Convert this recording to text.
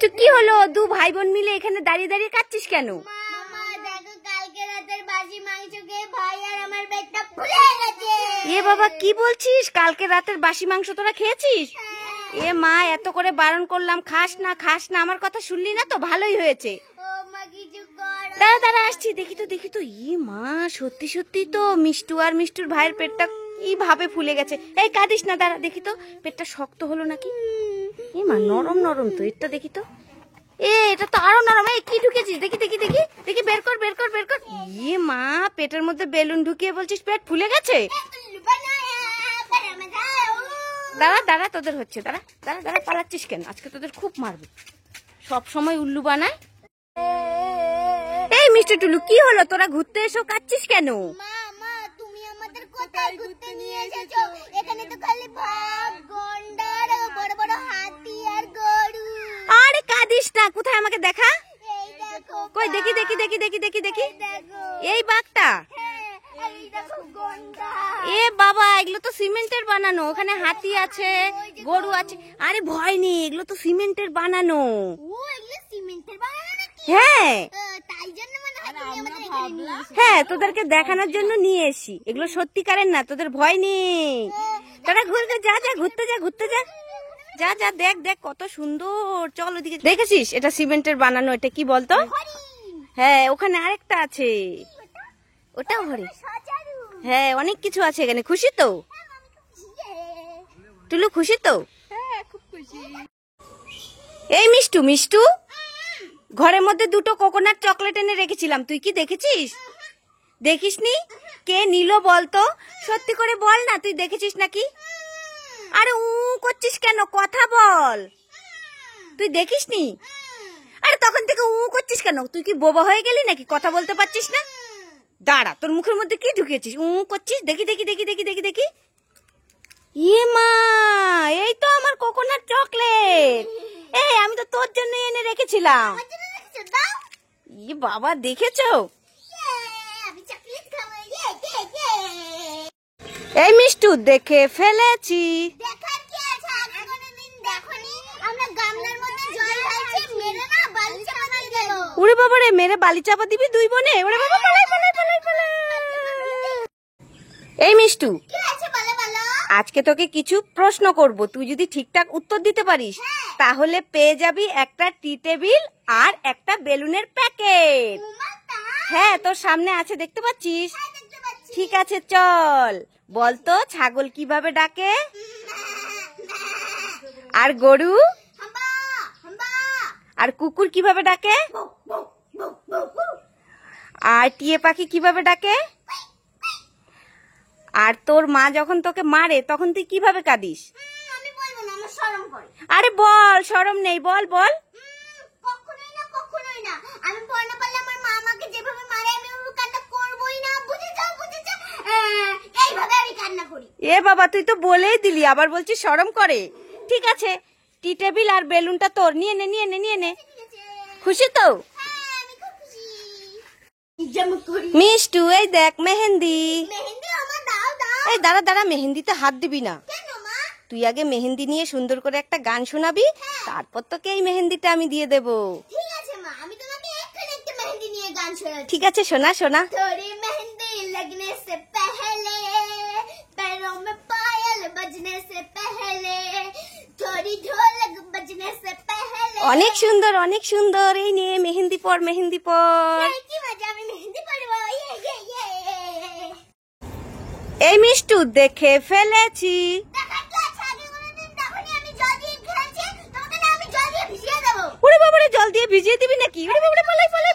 মিষ্টু, কি হলো? দু ভাই বোন মিলে এখানে দাঁড়িয়ে দাঁড়িয়ে কাচ্ছিস কেন? এ বাবা, কি বলছিস? কালকে রাতের বাসি মাংস তোরা খেয়েছিস? এ মা, এত করে বারণ করলাম, খাস না খাস না, আমার কথা শুনলি না তো? ভালোই হয়েছে। দাঁড়া দাঁড়া, আসছি। দেখি তো ই মা, সত্যি সত্যি তো মিষ্টু আর মিষ্টুর ভাইয়ের পেটটা কিভাবে ফুলে গেছে। এই কাঁদিস না, দাঁড়া দেখি তো পেটটা শক্ত হলো নাকি। এ মা, নরম নরম তো, এটা দেখি তো। এটা তো আরো নরম। এই কি ঢুকেছিস? দেখি দেখি দেখি দেখি, বের কর বের কর বের কর। ইয়ে মা, পেটের মধ্যে বেলুন ঢুকিয়ে বলছিস পেট ফুলে গেছে? দাঁড়া দাঁড়া, তোদের হচ্ছে। দাঁড়া দাঁড়া দাঁড়া, পালাচ্ছিস কেন? আজকে তোদের খুব মারবো। সব সময় উল্লু বানায়। এই মিষ্টি টুলু, কি হলো? তোরা ঘুরতে এসো কাচ্ছিস কেন? তুমি আমাদের কোথায় ঘুরতে নিয়ে এসেছো? এখানে তো খালি বাঘ, গন্ডার, বড় বড় হাতি আর গরু। আরে কাঁদিস না, কোথায় আমাকে দেখা। এই দেখো, কই দেখি দেখি দেখি দেখি দেখি দেখি। দেখো এই বাঘটা? এই দেখো গন্ডার। এ বাবা, এগুলো তো সিমেন্টের বানানো। ওখানে হাতি আছে, গরু আছে। আরে ভয় নেই, এগুলো তো সিমেন্টের বানানো। ও, এগুলো সিমেন্টের বানানো নাকি? হ্যাঁ তাই জন্য মনে হয় তুমি আমাদের এখানে নিয়ে এসেছো। হ্যাঁ, তোদেরকে দেখানোর জন্য নিয়ে এসি। এগুলো সত্যিকারের না, তোদের ভয় নেই। তোরা ঘুরতে যা, যা ঘুরতে যা, ঘুরতে যা, যা যা, দেখ দেখ কত সুন্দর। চল ওদিকে। দেখেছিস এটা সিমেন্টের বানানো? এটা কি বলতো? হ্যাঁ, ওখানে আরেকটা আছে, ওটাও হরিণ। হ্যাঁ, অনেক কিছু আছে এখানে। খুশি তো টুলু? খুশি তো? খুব খুশি। এই মিষ্টু, মিষ্টু, ঘরের মধ্যে দুটো কোকোনাট চকলেট এনে রেখেছিলাম, তুই কি দেখেছিস? দেখিসনি? কে নিল বলতো? সত্যি করে বল না, তুই দেখেছিস নাকি? আরে করছিস কেন? কথা বল। তুই দেখিসনি? আরে তখন থেকে করছিস কেন? তুই কি বোবা হয়ে গেলি নাকি? কথা বলতে পারছিস না? দাঁড়া, তোর মুখের মধ্যে কি ঢুকিয়েছিস? করছিস? দেখি দেখি দেখি দেখি দেখি দেখি। ইয়ে মা, এই তো আমার কোকোনাট চকলেট। এই আমি তো তোর জন্য এনে রেখেছিলাম। ই বাবা, দেখেছো? আমি চকলেট খাবো। এই মিষ্টু, দেখে ফেলেছি। দেখার কি আছে? আগে কোনোদিন দেখোনি? আমরা গামলার মধ্যে জল ঢালছি, মেরে না বালি চাপা দিয়ে দেব। ওরে বাবা রে, মেরে বালি চাপা দিবি দুই বোনে? ওরে বাবা, পালাই পালাই পালাই পালাই। এই মিষ্টু, কি আছে বলো বলো? আজকে তোকে কিছু প্রশ্ন করব, তুই যদি ঠিকঠাক উত্তর দিতে পারিস তাহলে পেয়ে যাবি একটা টি টেবিল আর একটা বেলুনের প্যাকেট। হ্যাঁ, তোর সামনে আছে, দেখতে পাচ্ছিস? দেখতে পাচ্ছি। ঠিক আছে, চল। বলতো ছাগল কিভাবে ডাকে? আর গরু? হাম্বা হাম্বা। আর কুকুর কিভাবে ডাকে? আর টিয়ে পাখি কিভাবে ডাকে? আর তোর মা যখন তোকে মারে তখন তুই কিভাবে কাঁদিস? আমি বলবো না, আমার শরম করে। আরে বল, শরম নেই, বল বল। কখনোই না, কখনোই না। আমি পড়ে না পারলে আমার মা আমাকে যেভাবে মারে আমি ওই কান্না করবোই না। বুঝেছো বুঝেছো? এইভাবে আমি কান্না করি। এ বাবা, তুই তো বলেই দিলি, আবার বলছিস শরম করে। ঠিক আছে, টি টেবিল আর বেলুনটা তোর, নিয়ে নে নিয়ে নে নিয়ে নে। খুশি তো? আমি খুব খুশি। জামা করি। মিষ্টু, এই দেখ মেহেন্দি। মেহেন্দি আমার দাও দাও। এই দাঁড়া দাঁড়া, মেহেন্দিতে হাত দিবি না। কেন মা? তুই আগে মেহেন্দি নিয়ে সুন্দর করে একটা গান শোনাবি, তারপর তোকে এই মেহেন্দিটা আমি দিয়ে দেবো। ঠিক আছে মা, আমি তোমাকে এক্ষুনি একটা মেহেন্দি নিয়ে গান শোনাচ্ছি। ঠিক আছে, শোনা শোনা। थोड़ी मेहंदी लगने से पहले, पैरों में पायल बजने से पहले, थोड़ी ढोलक बजने से पहले। অনেক সুন্দর অনেক সুন্দর। এই নে মেহেন্দি পর, মেহেন্দি পর। কি মজা, আমি মেহেন্দি পরবো। এই মিষ্টু, দেখে ফেলেছি। দেখার কি আছে? আগে কোনোদিন দেখোনি আমি জল দিয়ে খেলছি? তোমাকে না আমি জল দিয়ে ভিজিয়ে দেবো। ওরে বাবা রে, জল দিয়ে ভিজিয়ে দিবি নাকি? ওরে বাবা রে, পালাই পালাই।